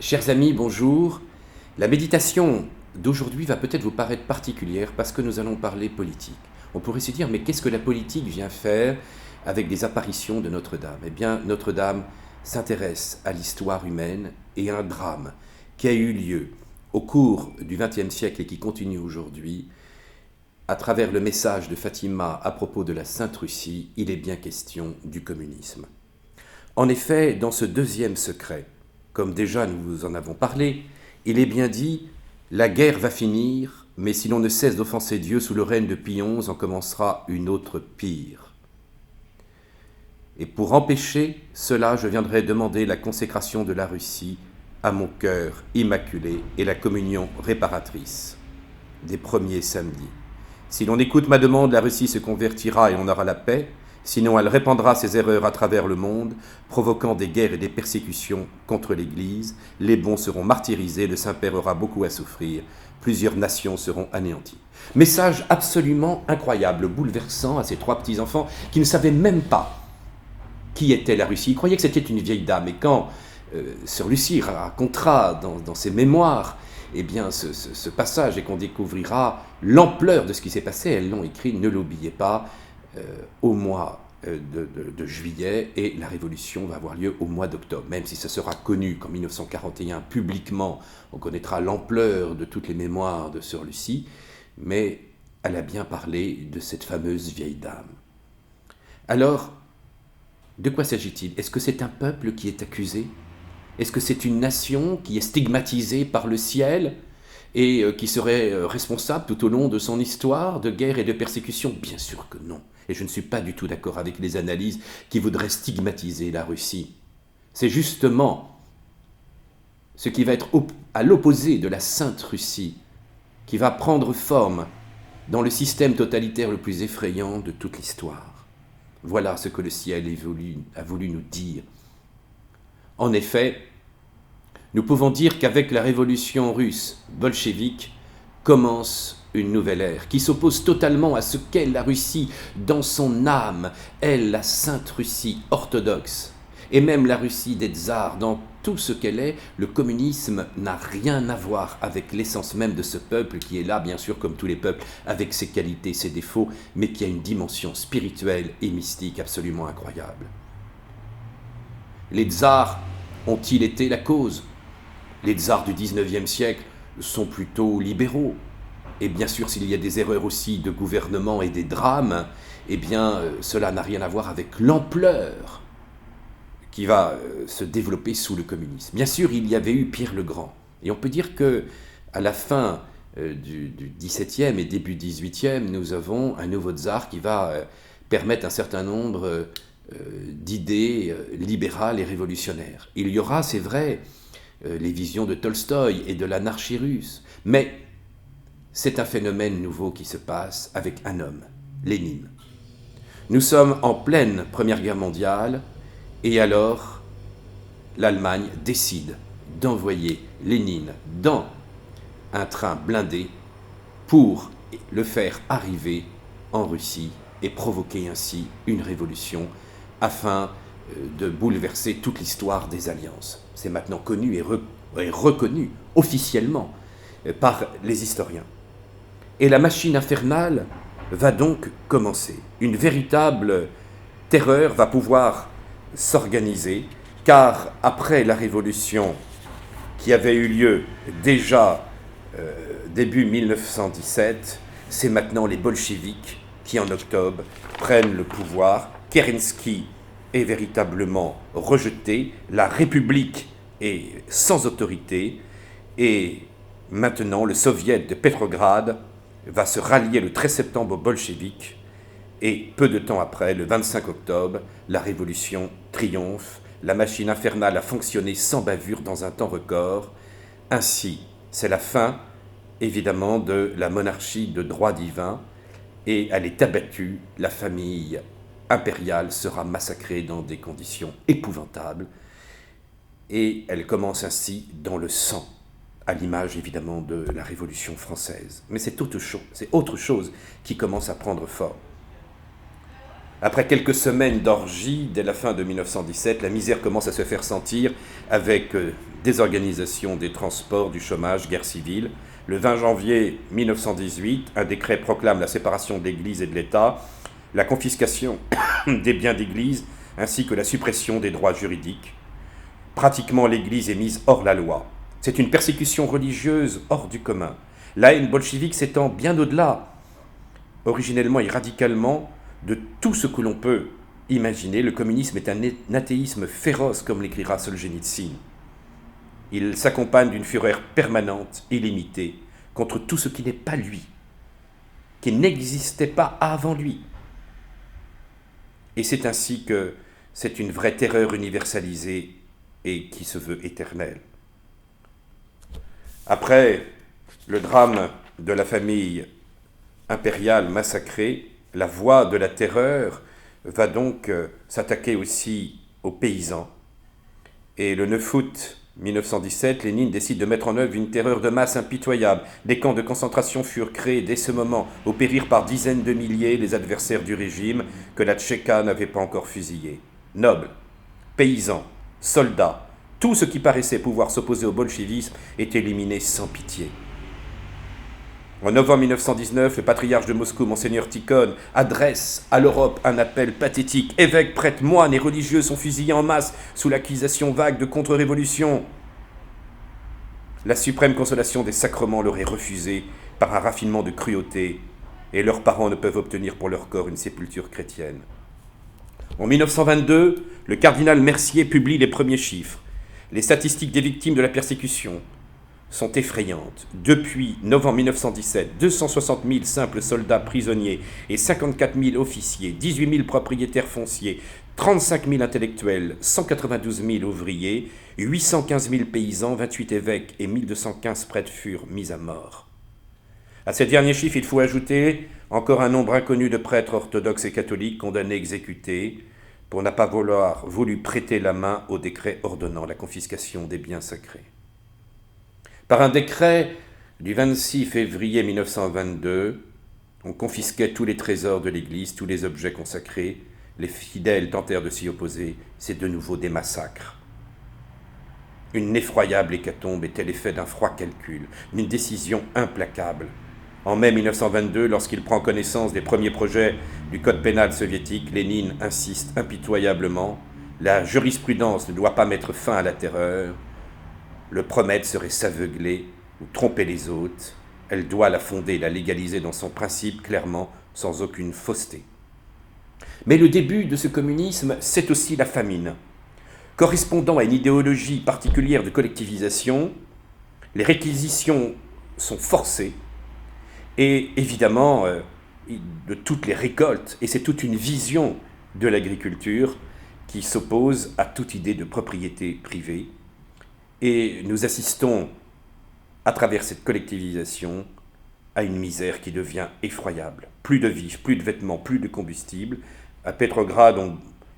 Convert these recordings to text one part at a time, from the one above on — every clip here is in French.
Chers amis, bonjour. La méditation d'aujourd'hui va peut-être vous paraître particulière parce que nous allons parler politique. On pourrait se dire, mais qu'est-ce que la politique vient faire avec des apparitions de Notre-Dame? Eh bien, Notre-Dame s'intéresse à l'histoire humaine et à un drame qui a eu lieu au cours du XXe siècle et qui continue aujourd'hui. À travers le message de Fatima à propos de la Sainte Russie, il est bien question du communisme. En effet, dans ce deuxième secret, comme déjà nous vous en avons parlé, il est bien dit « La guerre va finir, mais si l'on ne cesse d'offenser Dieu sous le règne de Pie XI, en commencera une autre pire. » Et pour empêcher cela, je viendrai demander la consécration de la Russie à mon cœur immaculé et la communion réparatrice des premiers samedis. Si l'on écoute ma demande, la Russie se convertira et on aura la paix. Sinon, elle répandra ses erreurs à travers le monde, provoquant des guerres et des persécutions contre l'Église. Les bons seront martyrisés, le Saint-Père aura beaucoup à souffrir, plusieurs nations seront anéanties. Message absolument incroyable, bouleversant à ces trois petits-enfants qui ne savaient même pas qui était la Russie. Ils croyaient que c'était une vieille dame. Et quand Sœur Lucie racontera dans ses mémoires eh bien, ce passage et qu'on découvrira l'ampleur de ce qui s'est passé, elles l'ont écrit, ne l'oubliez pas, au mois de juillet, et la révolution va avoir lieu au mois d'octobre, même si ça sera connu qu'en 1941, publiquement, on connaîtra l'ampleur de toutes les mémoires de Sœur Lucie, mais elle a bien parlé de cette fameuse vieille dame. Alors, de quoi s'agit-il? Est-ce que c'est un peuple qui est accusé? Est-ce que c'est une nation qui est stigmatisée par le ciel et qui serait responsable tout au long de son histoire de guerre et de persécution? Bien sûr que non. Et je ne suis pas du tout d'accord avec les analyses qui voudraient stigmatiser la Russie. C'est justement ce qui va être à l'opposé de la Sainte Russie, qui va prendre forme dans le système totalitaire le plus effrayant de toute l'histoire. Voilà ce que le ciel a voulu nous dire. En effet, nous pouvons dire qu'avec la révolution russe bolchevique commence une nouvelle ère qui s'oppose totalement à ce qu'est la Russie dans son âme, elle, la Sainte Russie orthodoxe, et même la Russie des tsars dans tout ce qu'elle est. Le communisme n'a rien à voir avec l'essence même de ce peuple qui est là, bien sûr, comme tous les peuples, avec ses qualités, ses défauts, mais qui a une dimension spirituelle et mystique absolument incroyable. Les tsars ont-ils été la cause? Les tsars du XIXe siècle sont plutôt libéraux. Et bien sûr, s'il y a des erreurs aussi de gouvernement et des drames, eh bien, cela n'a rien à voir avec l'ampleur qui va se développer sous le communisme. Bien sûr, il y avait eu Pierre le Grand. Et on peut dire qu'à la fin du XVIIe et début XVIIIe, nous avons un nouveau tsar qui va permettre un certain nombre d'idées libérales et révolutionnaires. Il y aura, c'est vrai, les visions de Tolstoï et de l'anarchie russe, mais c'est un phénomène nouveau qui se passe avec un homme, Lénine. Nous sommes en pleine Première Guerre mondiale, et alors l'Allemagne décide d'envoyer Lénine dans un train blindé pour le faire arriver en Russie et provoquer ainsi une révolution afin de bouleverser toute l'histoire des alliances. C'est maintenant connu et reconnu officiellement par les historiens. Et la machine infernale va donc commencer. Une véritable terreur va pouvoir s'organiser, car après la révolution qui avait eu lieu déjà début 1917, c'est maintenant les bolcheviks qui, en octobre, prennent le pouvoir. Kerensky est véritablement rejeté, la République est sans autorité, et maintenant le soviet de Petrograd va se rallier le 13 septembre aux bolcheviks, et peu de temps après, le 25 octobre, la révolution triomphe, la machine infernale a fonctionné sans bavure dans un temps record. Ainsi, c'est la fin, évidemment, de la monarchie de droit divin, et elle est abattue, la famille impériale sera massacrée dans des conditions épouvantables, et elle commence ainsi dans le sang, à l'image évidemment de la Révolution française. Mais c'est autre chose qui commence à prendre forme. Après quelques semaines d'orgie, dès la fin de 1917, la misère commence à se faire sentir avec désorganisation des transports, du chômage, guerre civile. Le 20 janvier 1918, un décret proclame la séparation de l'Église et de l'État, la confiscation des biens d'Église ainsi que la suppression des droits juridiques. Pratiquement, l'Église est mise hors la loi. C'est une persécution religieuse hors du commun. La haine bolchevique s'étend bien au-delà, originellement et radicalement, de tout ce que l'on peut imaginer. Le communisme est un athéisme féroce, comme l'écrira Solzhenitsyn. Il s'accompagne d'une fureur permanente, illimitée, contre tout ce qui n'est pas lui, qui n'existait pas avant lui. Et c'est ainsi que c'est une vraie terreur universalisée et qui se veut éternelle. Après le drame de la famille impériale massacrée, la voie de la terreur va donc s'attaquer aussi aux paysans. Et le 9 août 1917, Lénine décide de mettre en œuvre une terreur de masse impitoyable. Des camps de concentration furent créés dès ce moment, où périrent par dizaines de milliers les adversaires du régime que la Tchéka n'avait pas encore fusillés. Nobles, paysans, soldats, tout ce qui paraissait pouvoir s'opposer au bolchevisme est éliminé sans pitié. En novembre 1919, le patriarche de Moscou, Monseigneur Tikhon, adresse à l'Europe un appel pathétique. Évêques, prêtres, moines et religieux sont fusillés en masse sous l'accusation vague de contre-révolution. La suprême consolation des sacrements leur est refusée par un raffinement de cruauté, et leurs parents ne peuvent obtenir pour leur corps une sépulture chrétienne. En 1922, le cardinal Mercier publie les premiers chiffres. Les statistiques des victimes de la persécution sont effrayantes. Depuis novembre 1917, 260 000 simples soldats prisonniers et 54 000 officiers, 18 000 propriétaires fonciers, 35 000 intellectuels, 192 000 ouvriers, 815 000 paysans, 28 évêques et 1215 prêtres furent mis à mort. À ces derniers chiffres, il faut ajouter encore un nombre inconnu de prêtres orthodoxes et catholiques condamnés, exécutés, pour ne pas voulu prêter la main au décret ordonnant la confiscation des biens sacrés. Par un décret du 26 février 1922, on confisquait tous les trésors de l'Église, tous les objets consacrés. Les fidèles tentèrent de s'y opposer. C'est de nouveau des massacres. Une effroyable hécatombe était l'effet d'un froid calcul, d'une décision implacable. En mai 1922, lorsqu'il prend connaissance des premiers projets du code pénal soviétique, Lénine insiste impitoyablement. La jurisprudence ne doit pas mettre fin à la terreur. Le promettre serait s'aveugler ou tromper les autres. Elle doit la fonder, la légaliser dans son principe, clairement, sans aucune fausseté. Mais le début de ce communisme, c'est aussi la famine. Correspondant à une idéologie particulière de collectivisation, les réquisitions sont forcées, et évidemment, de toutes les récoltes, et c'est toute une vision de l'agriculture qui s'oppose à toute idée de propriété privée. Et nous assistons, à travers cette collectivisation, à une misère qui devient effroyable. Plus de vivres, plus de vêtements, plus de combustible. À Petrograd,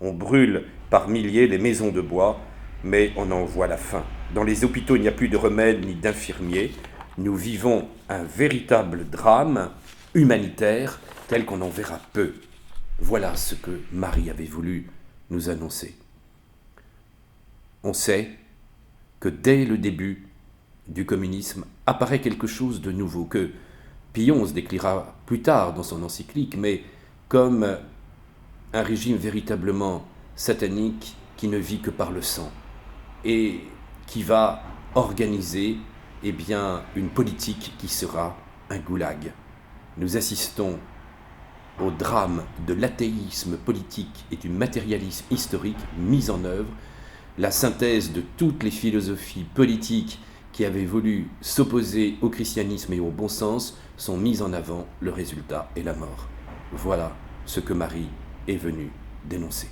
on brûle par milliers les maisons de bois, mais on en voit la fin. Dans les hôpitaux, il n'y a plus de remèdes ni d'infirmiers. Nous vivons un véritable drame humanitaire tel qu'on en verra peu. Voilà ce que Marie avait voulu nous annoncer. On sait que dès le début du communisme apparaît quelque chose de nouveau, que Pie XI décrira plus tard dans son encyclique, mais comme un régime véritablement satanique qui ne vit que par le sang et qui va organiser une politique qui sera un goulag. Nous assistons au drame de l'athéisme politique et du matérialisme historique mis en œuvre, la synthèse de toutes les philosophies politiques qui avaient voulu s'opposer au christianisme et au bon sens sont mises en avant, le résultat est la mort. Voilà ce que Marie est venue dénoncer.